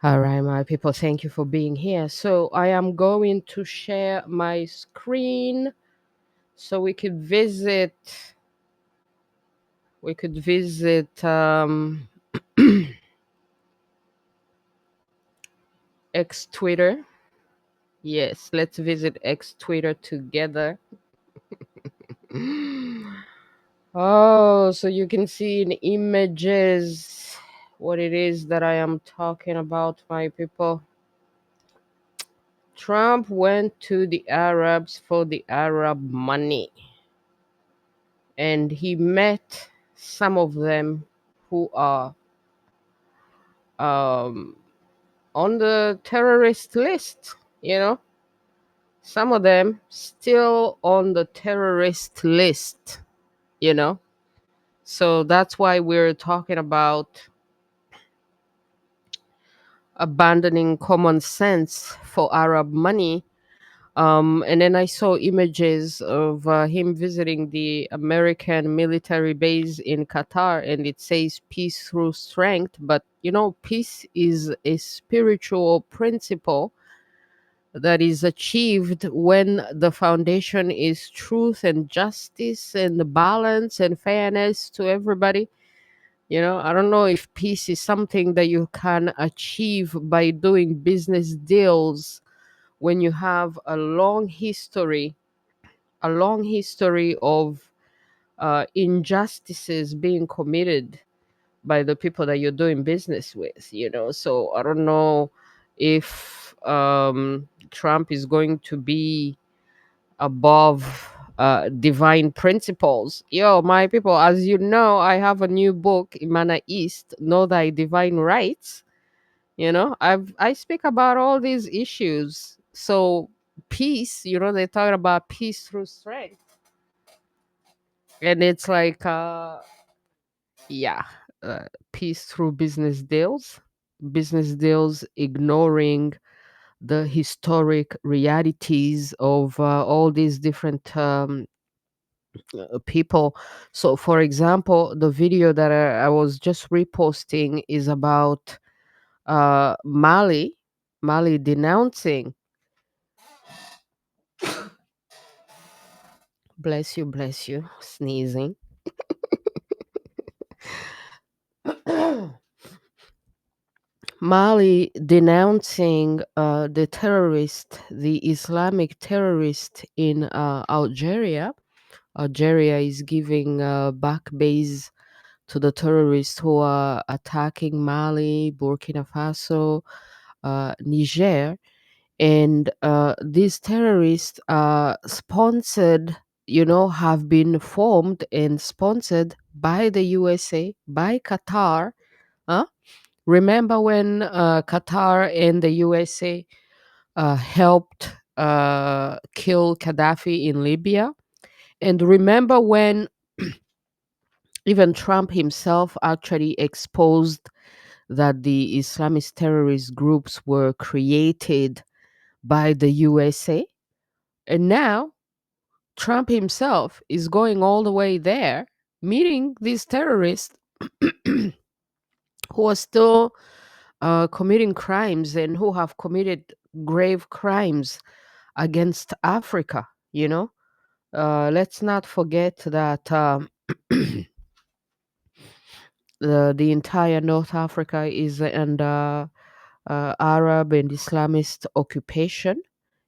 All right, my people, thank you for being here. So I am going to share my screen so we could visit X Twitter. Yes, let's visit X Twitter together. Oh, so you can see in images what it is that I am talking about, my people. Trump went to the Arabs for the Arab money, and he met some of them who are um, on the terrorist list, you know, some of them still on the terrorist list, you know. So that's why we're talking about abandoning common sense for Arab money. And then I saw images of him visiting the American military base in Qatar, and it says peace through strength. But you know, peace is a spiritual principle that is achieved when the foundation is truth and justice and the balance and fairness to everybody. You know, I don't know if peace is something that you can achieve by doing business deals when you have a long history of injustices being committed by the people that you're doing business with, you know. So I don't know if Trump is going to be above divine principles. Yo, my people, as you know, I have a new book, Imana East, Know Thy Divine Rights. You know, I speak about all these issues. So peace, you know, they talk about peace through strength. And it's like yeah, peace through business deals ignoring the historic realities of all these different people. So, for example, the video that I was just reposting is about Mali denouncing. Bless you, sneezing. Mali denouncing the Islamic terrorist in Algeria. Algeria is giving back base to the terrorists who are attacking Mali, Burkina Faso, Niger. And these terrorists are sponsored, you know, have been formed and sponsored by the USA, by Qatar. Huh? Remember when Qatar and the USA helped kill Gaddafi in Libya? And remember when even Trump himself actually exposed that the Islamist terrorist groups were created by the USA? And now Trump himself is going all the way there, meeting these terrorists who are still committing crimes and who have committed grave crimes against Africa. You know, let's not forget that the entire North Africa is under Arab and Islamist occupation.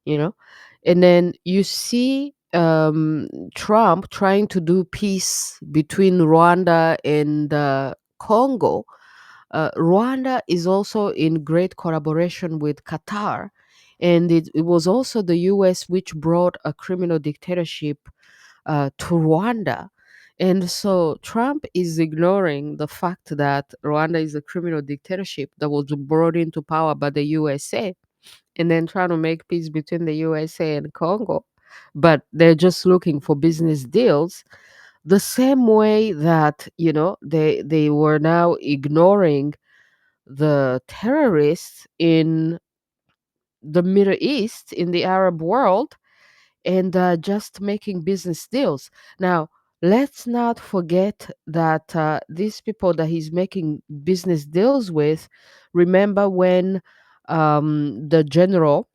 You know, and then you see Trump trying to do peace between Rwanda and Congo. Rwanda is also in great collaboration with Qatar, and it was also the US which brought a criminal dictatorship to Rwanda. And so Trump is ignoring the fact that Rwanda is a criminal dictatorship that was brought into power by the USA, and then trying to make peace between the USA and Congo. But they're just looking for business deals the same way that, you know, they were now ignoring the terrorists in the Middle East, in the Arab world, and just making business deals. Now, Let's not forget that these people that he's making business deals with, remember when the general,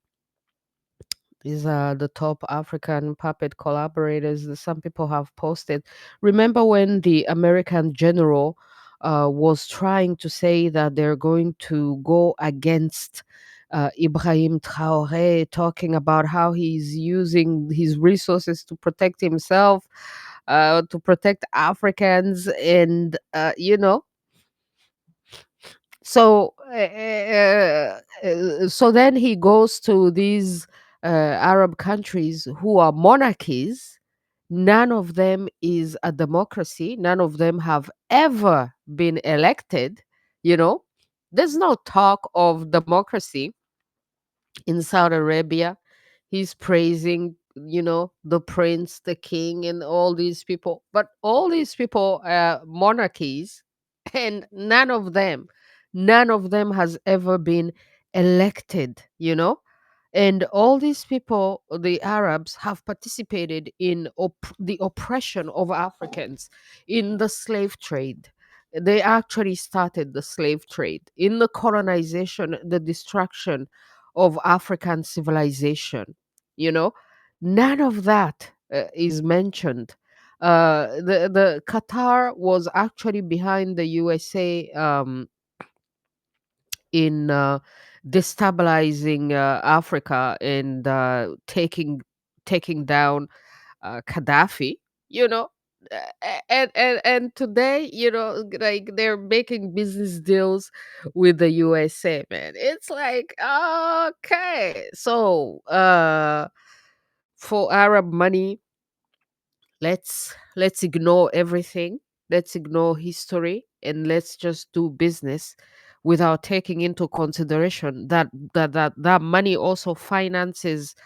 these are the top African puppet collaborators that some people have posted. Remember when the American general was trying to say that they're going to go against Ibrahim Traore, talking about how he's using his resources to protect himself, to protect Africans, and so then he goes to these Arab countries who are monarchies. None of them is a democracy. None of them have ever been elected. You know, there's no talk of democracy in Saudi Arabia. He's praising, the prince, the king, and all these people. But all these people are monarchies, and none of them has ever been elected, and all these people, the Arabs, have participated in the oppression of Africans in the slave trade. They actually started the slave trade in the colonization, the destruction of African civilization. You know, none of that is mentioned. The Qatar was actually behind the USA in destabilizing Africa and taking down Gaddafi. You know, and today, like they're making business deals with the USA. Man, it's like, okay, so for Arab money, let's ignore everything. Let's ignore history, and let's just do business without taking into consideration that money also finances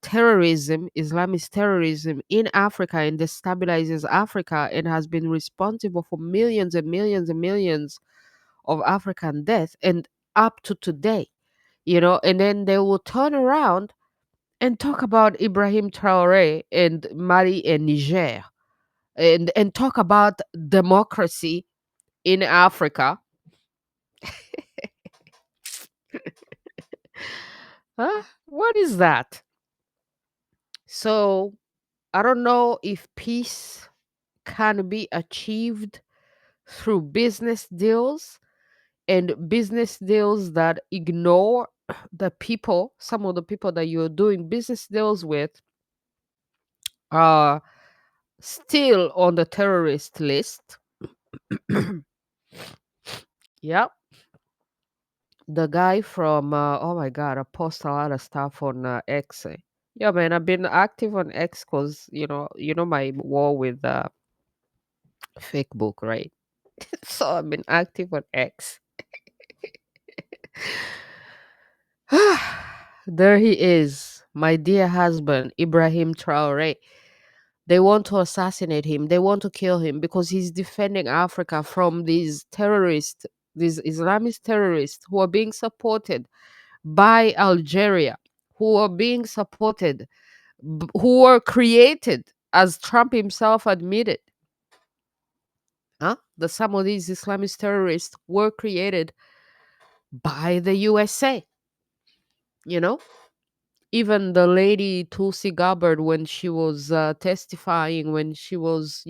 terrorism, Islamist terrorism in Africa, and destabilizes Africa, and has been responsible for millions and millions and millions of African deaths, and up to today. And then they will turn around and talk about Ibrahim Traore and Mali and Niger, and talk about democracy in Africa. Huh? What is that? So I don't know if peace can be achieved through business deals, and business deals that ignore the people. Some of the people that you're doing business deals with are still on the terrorist list. Yep. The guy from oh my god, I post a lot of stuff on X. Yeah, man, I've been active on X because my war with fake book, right? So I've been active on X. There he is, my dear husband, Ibrahim Traore. They want to assassinate him. They want to kill him because he's defending Africa from these terrorists, these Islamist terrorists who are being supported by Algeria, who are being supported, who were created, as Trump himself admitted. Huh? That some of these Islamist terrorists were created by the USA. You know, even the lady Tulsi Gabbard, when she was testifying, when she was,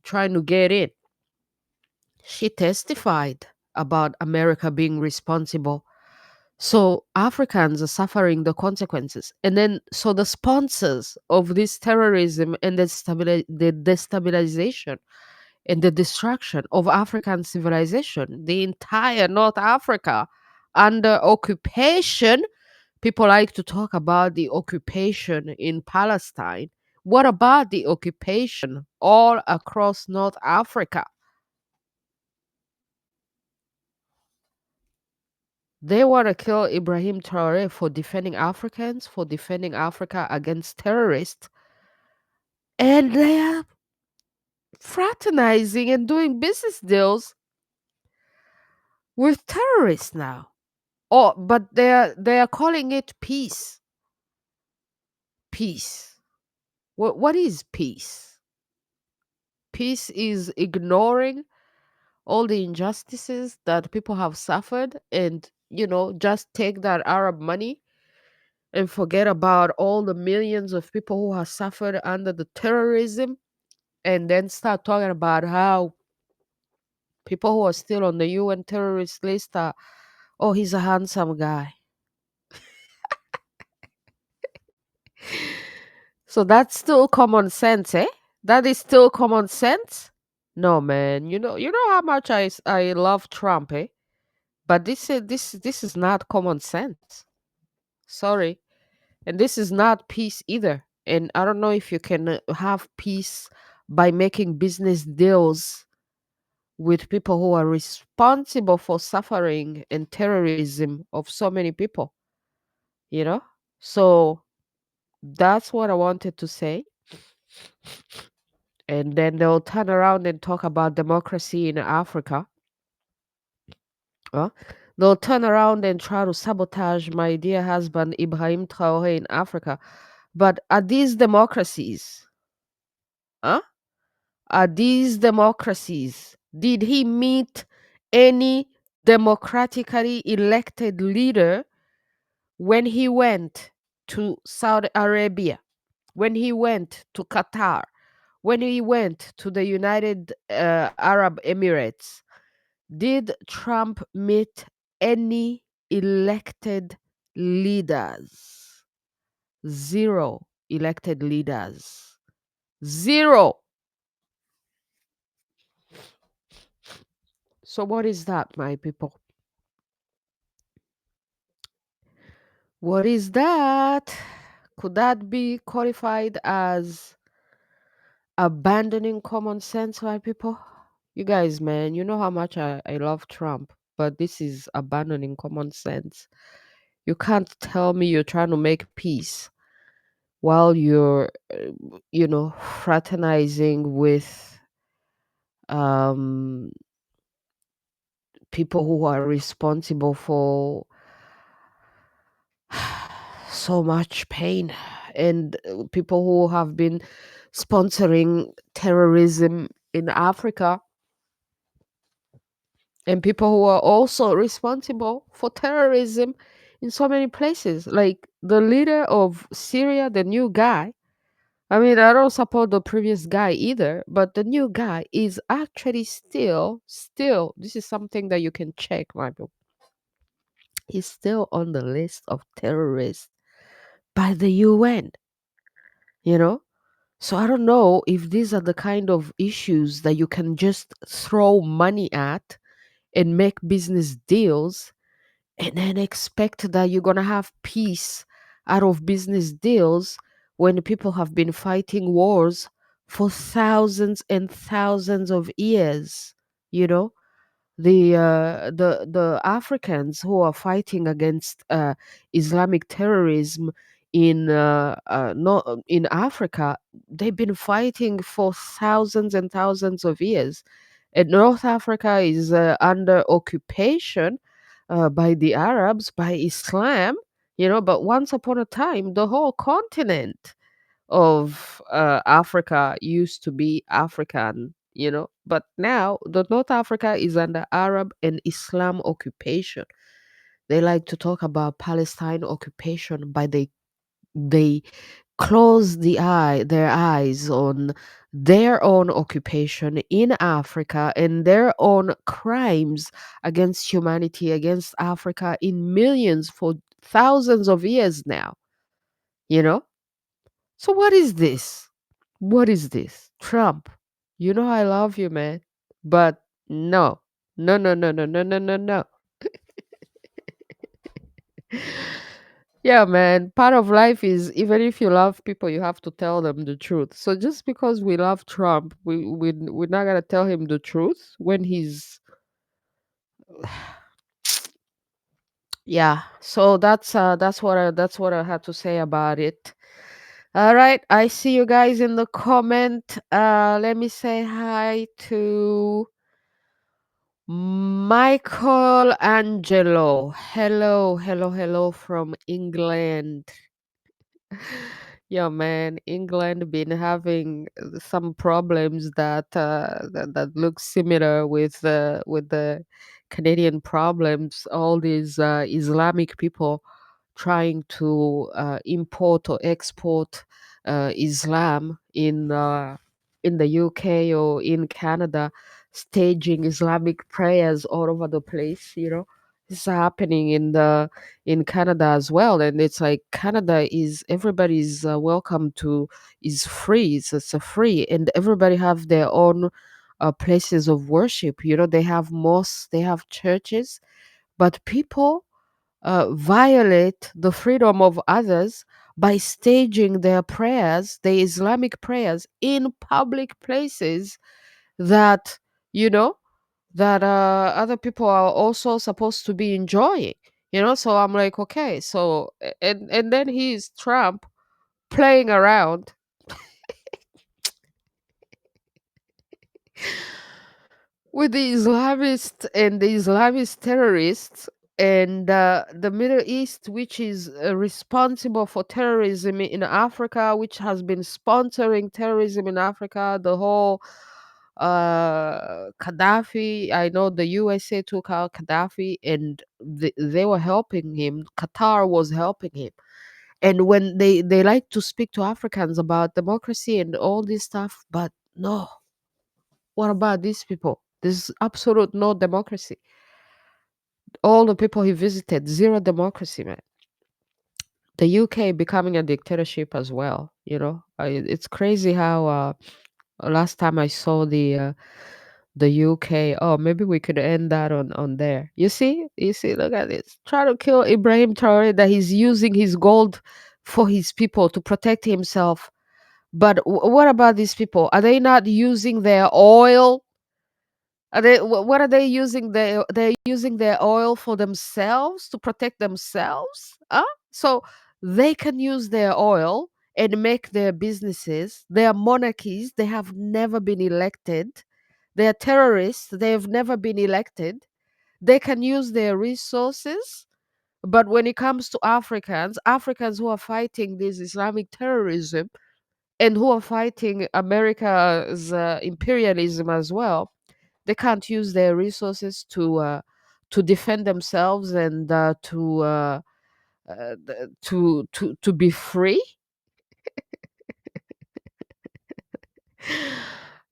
trying to get in, she testified about America being responsible. So Africans are suffering the consequences. And then, so the sponsors of this terrorism and the destabilization and the destruction of African civilization, the entire North Africa under occupation. People like to talk about the occupation in Palestine. What about the occupation all across North Africa? They want to kill Ibrahim Traore for defending Africans, for defending Africa against terrorists, and they are fraternizing and doing business deals with terrorists now. Oh, but they are calling it peace. Peace. What is peace? Peace is ignoring all the injustices that people have suffered and, just take that Arab money and forget about all the millions of people who have suffered under the terrorism, and then start talking about how people who are still on the UN terrorist list are, oh, he's a handsome guy. So that's still common sense, eh? That is still common sense? No, man. You know how much I love Trump, eh? But this is not common sense. Sorry. And this is not peace either. And I don't know if you can have peace by making business deals with people who are responsible for suffering and terrorism of so many people, you know? So that's what I wanted to say. And then they'll turn around and talk about democracy in Africa. Huh? They'll turn around and try to sabotage my dear husband Ibrahim Traore in Africa. But are these democracies? Huh? Are these democracies? Did he meet any democratically elected leader when he went to Saudi Arabia, when he went to Qatar, when he went to the United Arab Emirates? Did Trump meet any elected leaders? Zero elected leaders. Zero. So, what is that, my people? What is that? Could that be qualified as abandoning common sense, my people? You guys, man, you know how much I love Trump, but this is abandoning common sense. You can't tell me you're trying to make peace while you're, fraternizing with um, people who are responsible for so much pain, and people who have been sponsoring terrorism in Africa, and people who are also responsible for terrorism in so many places, like the leader of Syria, the new guy. I mean, I don't support the previous guy either, but the new guy is actually still, this is something that you can check, Michael. He's still on the list of terrorists by the UN, you know? So I don't know if these are the kind of issues that you can just throw money at and make business deals and then expect that you're going to have peace out of business deals when people have been fighting wars for thousands and thousands of years, you know? The Africans who are fighting against Islamic terrorism in no, in Africa, they've been fighting for thousands and thousands of years. And North Africa is under occupation by the Arabs, by Islam, But once upon a time, the whole continent of Africa used to be African. But now the North Africa is under Arab and Islam occupation. They like to talk about Palestine occupation, but they close their eyes on their own occupation in Africa and their own crimes against humanity, against Africa in millions for thousands of years now, you know? So what is this? What is this? Trump, I love you, man. But no. No, no, no, no, no, no, no, no. Yeah, man. Part of life is even if you love people, you have to tell them the truth. So just because we love Trump, we're not gonna tell him the truth when he's yeah. So that's what I had to say about it. All right, I see you guys in the comment. Let me say hi to Michael Angelo. Hello, hello, hello from England. Yeah, man, England been having some problems that look similar with the Canadian problems. All these Islamic people trying to import or export Islam in the UK or in Canada, staging Islamic prayers all over the place. You know, it's happening in Canada as well, and it's like Canada is everybody's welcome to is free. It's a free, and everybody have their own places of worship. You know, they have mosques, they have churches, but people violate the freedom of others by staging their prayers, the Islamic prayers, in public places that, you know, that other people are also supposed to be enjoying. You know, so I'm like, okay, so and then he's Trump playing around with the Islamists and the Islamist terrorists and the Middle East, which is responsible for terrorism in Africa, which has been sponsoring terrorism in Africa, the whole Gaddafi. I know the USA took out Gaddafi and they were helping him. Qatar was helping him. And when they like to speak to Africans about democracy and all this stuff, but no, what about these people? There's absolute no democracy. All the people he visited, zero democracy, man. The UK becoming a dictatorship as well. You know, it's crazy how last time I saw the UK. Oh, maybe we could end that on there. You see, look at this. Try to kill Ibrahim Traore that he's using his gold for his people to protect himself. But what about these people? Are they not using their oil? Are they what are they using? They're using their oil for themselves to protect themselves? Huh? So they can use their oil and make their businesses. They are monarchies. They have never been elected. They are terrorists. They have never been elected. They can use their resources. But when it comes to Africans, Africans who are fighting this Islamic terrorism and who are fighting America's imperialism as well, they can't use their resources to defend themselves and to be free.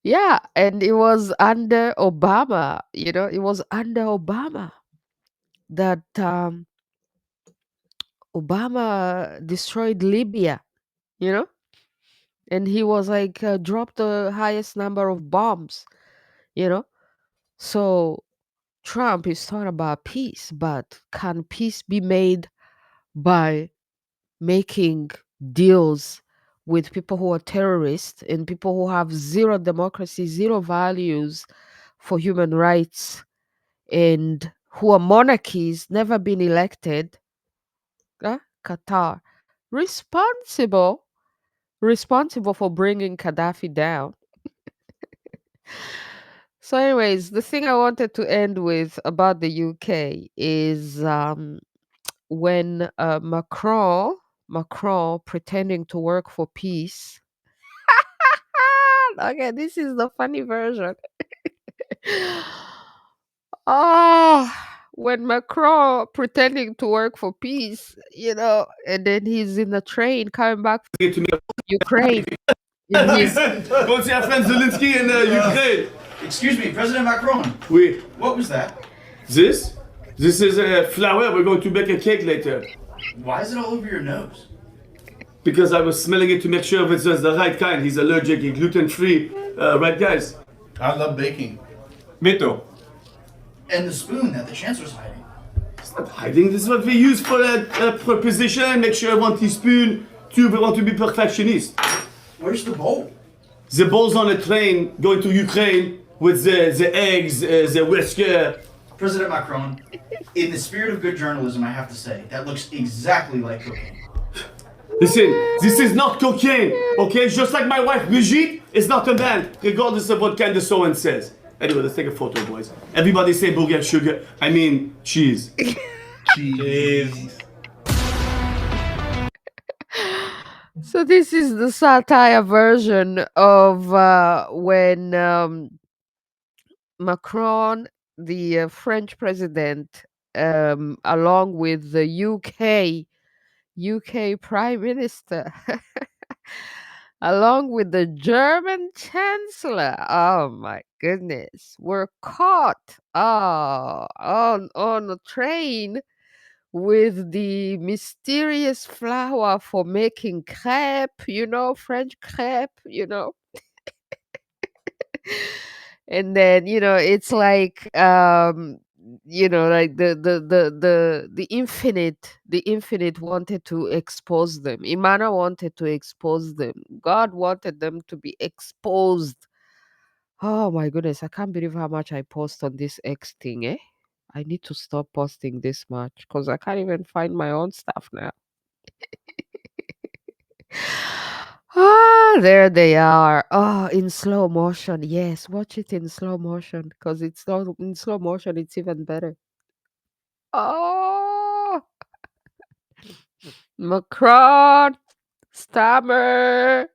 Yeah, and it was under Obama. You know, it was under Obama that Obama destroyed Libya. You know, and he was like dropped the highest number of bombs. You know, so Trump is talking about peace, but can peace be made by making deals with people who are terrorists and people who have zero democracy, zero values for human rights, and who are monarchies, never been elected? Qatar, responsible, responsible for bringing Gaddafi down. So, anyways, the thing I wanted to end with about the UK is when Macron pretending to work for peace. Okay, this is the funny version. When Macron pretending to work for peace, you know, and then he's in the train coming back from Ukraine. And he's Going to our friend Zelensky in Ukraine. Excuse me, President Macron. Oui. What was that? This? This is a flower. We're going to bake a cake later. Why is it all over your nose? Because I was smelling it to make sure if it's just the right kind. He's allergic and gluten-free. Right, guys? I love baking. Me too. And the spoon that the chancellor's hiding. It's not hiding. This is what we use for a preposition. Make sure 1 teaspoon. 2, we want to be perfectionist. Where's the bowl? The bowl's on a train going to Ukraine with the eggs, the whisker. President Macron, in the spirit of good journalism, I have to say, that looks exactly like cocaine. Listen, this is not cocaine, okay? Just like my wife Brigitte is not a man, regardless of what kind of someone says. Anyway, let's take a photo, boys. Everybody say booger sugar. I mean, cheese. Cheese. So this is the satire version of when Macron, the French president, along with the UK Prime Minister, along with the German Chancellor. Oh my goodness, were caught on a train with the mysterious flour for making crepe, French crepe. And then, it's like like the infinite wanted to expose them. Imana wanted to expose them. God wanted them to be exposed. Oh my goodness, I can't believe how much I post on this X thing, eh? I need to stop posting this much because I can't even find my own stuff now. Ah, there they are. Oh, in slow motion. Yes, watch it in slow motion because it's not in slow motion. It's even better. Oh, Macron, Stammer,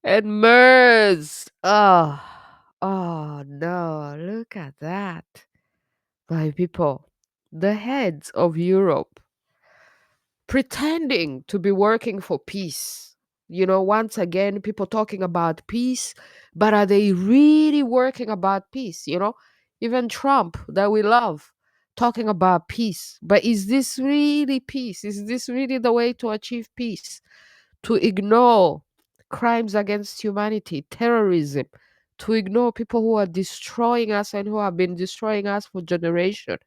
and Mers. Oh no! Look at that, my people. The heads of Europe pretending to be working for peace. Once again, people talking about peace, but are they really working about peace? Even Trump, that we love, talking about peace. But is this really peace? Is this really the way to achieve peace? To ignore crimes against humanity, terrorism, to ignore people who are destroying us and who have been destroying us for generations,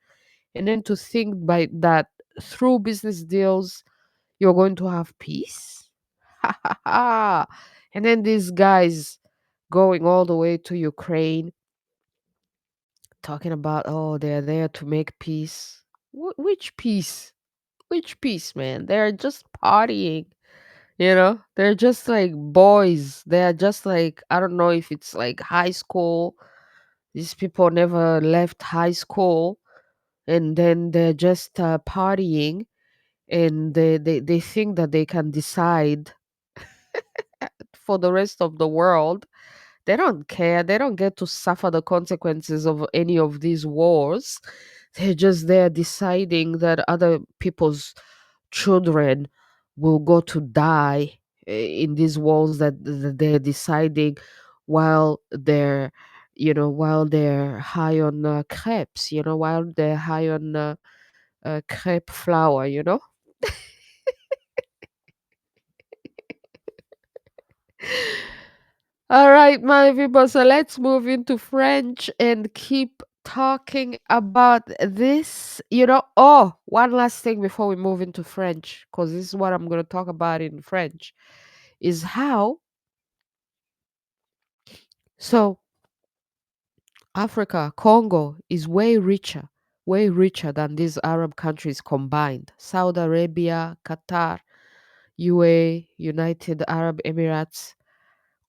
and then to think by that through business deals you're going to have peace? Ha ha ha. And then these guys going all the way to Ukraine talking about, oh, they're there to make peace. Which peace? Which peace, man? They're just partying. They're just like boys. They're just like, I don't know if it's like high school. These people never left high school, and then they're just partying, and they think that they can decide for the rest of the world. They don't care. They don't get to suffer the consequences of any of these wars. They're just there deciding that other people's children will go to die in these wars that they're deciding while they're high on crepes, while they're high on crepe flour. All right, my people. So let's move into French and keep talking about this. Oh, one last thing before we move into French, because this is what I'm going to talk about in French, is how so Africa, Congo is way richer than these Arab countries combined. Saudi Arabia, Qatar, UAE, United Arab Emirates.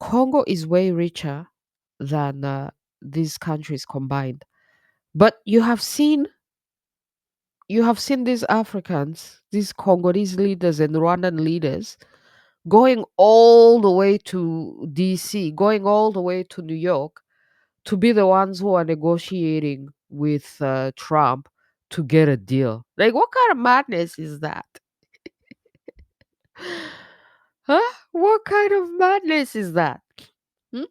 Congo is way richer than these countries combined. But you have seen these Africans, these Congolese leaders and Rwandan leaders going all the way to DC, going all the way to New York to be the ones who are negotiating with Trump to get a deal. Like, what kind of madness is that? Huh? What kind of madness is that? Hmm?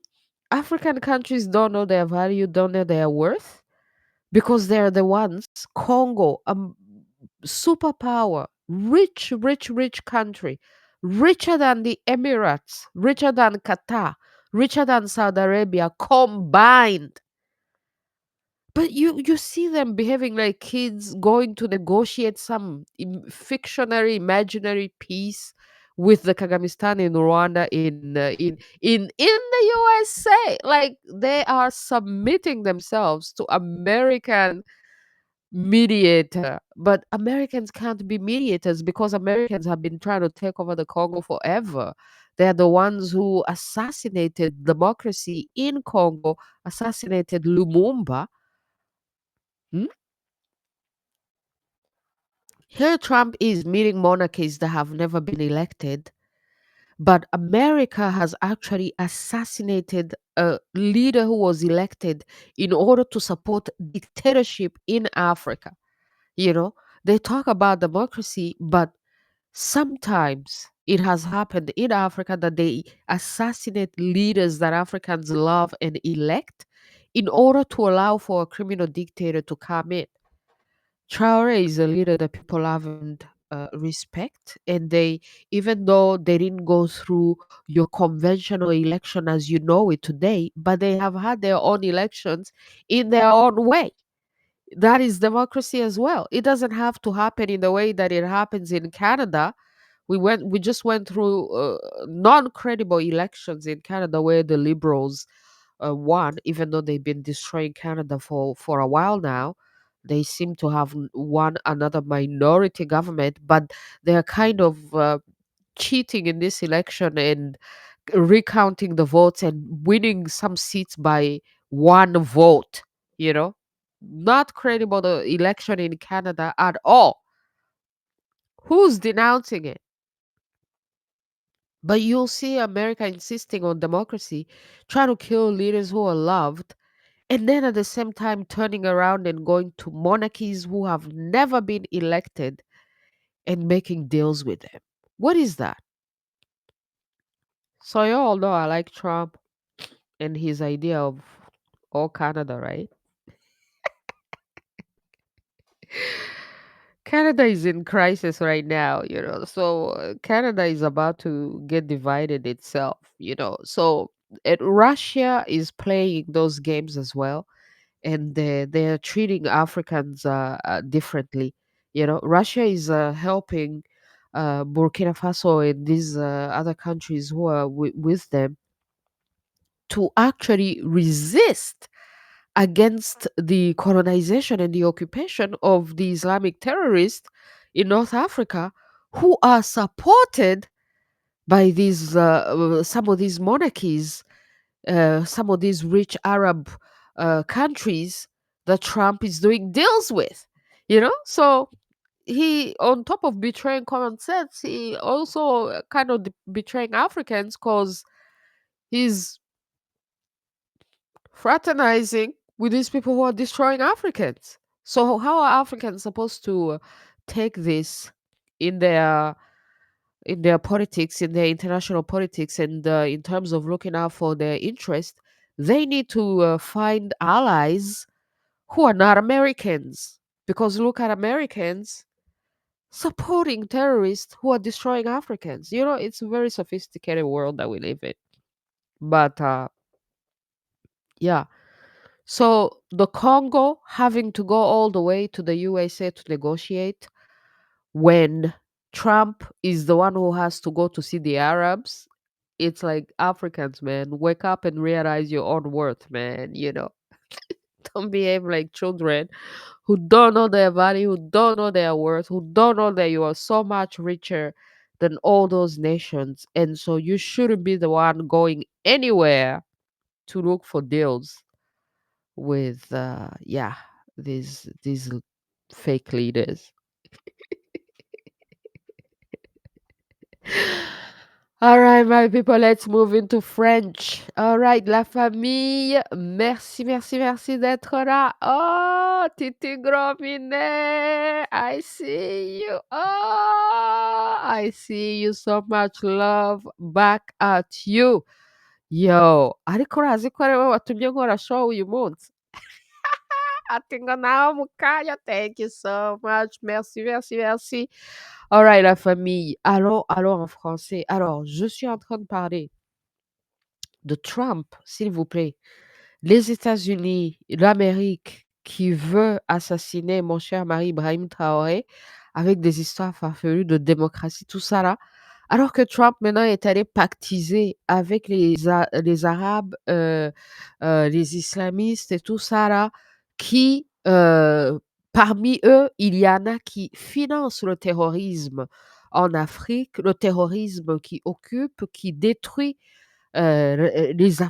African countries don't know their value, don't know their worth because they're the ones. Congo, a superpower, rich country, richer than the Emirates, richer than Qatar, richer than Saudi Arabia combined. But you see them behaving like kids going to negotiate some fictionary imaginary peace with the Kagamistan in Rwanda in the USA. Like, they are submitting themselves to American mediator. But Americans can't be mediators because Americans have been trying to take over the Congo forever. They're the ones who assassinated democracy in Congo, assassinated Lumumba. Hmm? Here Trump is meeting monarchies that have never been elected. But America has actually assassinated a leader who was elected in order to support dictatorship in Africa. You know, they talk about democracy, but sometimes it has happened in Africa that they assassinate leaders that Africans love and elect in order to allow for a criminal dictator to come in. Traore is a leader that people love and respect, and they, even though they didn't go through your conventional election as you know it today, but they have had their own elections in their own way. That is democracy as well. It doesn't have to happen in the way that it happens in Canada. We just went through non-credible elections in Canada where the Liberals won, even though they've been destroying Canada for a while now. They seem to have won another minority government, but they're kind of cheating in this election and recounting the votes and winning some seats by one vote. You know, not credible the election in Canada at all. Who's denouncing it? But you'll see America insisting on democracy, trying to kill leaders who are loved, and then at the same time turning around and going to monarchies who have never been elected and making deals with them. What is that? So you all know I like Trump and his idea of all Canada, right? Canada is in crisis right now, you know. So Canada is about to get divided itself, you know. So Russia is playing those games as well, and they're treating Africans differently. You know, Russia is helping Burkina Faso and these other countries who are with them to actually resist against the colonization and the occupation of the Islamic terrorists in North Africa, who are supported by these some of these monarchies, some of these rich Arab countries that Trump is doing deals with. You know, so he, on top of betraying common sense, he also kind of betraying Africans because he's fraternizing with these people who are destroying Africans. So how are Africans supposed to take this in their politics, in their international politics, and in terms of looking out for their interest? They need to find allies who are not Americans, because look at Americans supporting terrorists who are destroying Africans. You know, it's a very sophisticated world that we live in. But yeah. So the Congo having to go all the way to the USA to negotiate when Trump is the one who has to go to see the Arabs. It's like, Africans, man, wake up and realize your own worth, man. You know, don't behave like children who don't know their value, who don't know their worth, who don't know that you are so much richer than all those nations. And so you shouldn't be the one going anywhere to look for deals with these fake leaders. All right, my people, let's move into French. All right, la famille, merci, merci, merci d'être là. Oh, Titi Gromine, I see you. Oh, I see you. So much love back at you. Yo, ariko urazi ko ariwe watumye nkora show uyu munsi? Ati ngo nawe mu kanya. Thank you so much. Merci, merci, merci. All right, la famille. Allons en français. Alors, je suis en train de parler de Trump, s'il vous plaît. Les États-Unis, l'Amérique qui veut assassiner mon cher mari Ibrahim Traoré avec des histoires farfelues de démocratie, tout ça là. Alors que Trump maintenant est allé pactiser avec les Arabes, les islamistes et tout ça là, qui, parmi eux, il y en a qui financent le terrorisme en Afrique, le terrorisme qui occupe, qui détruit les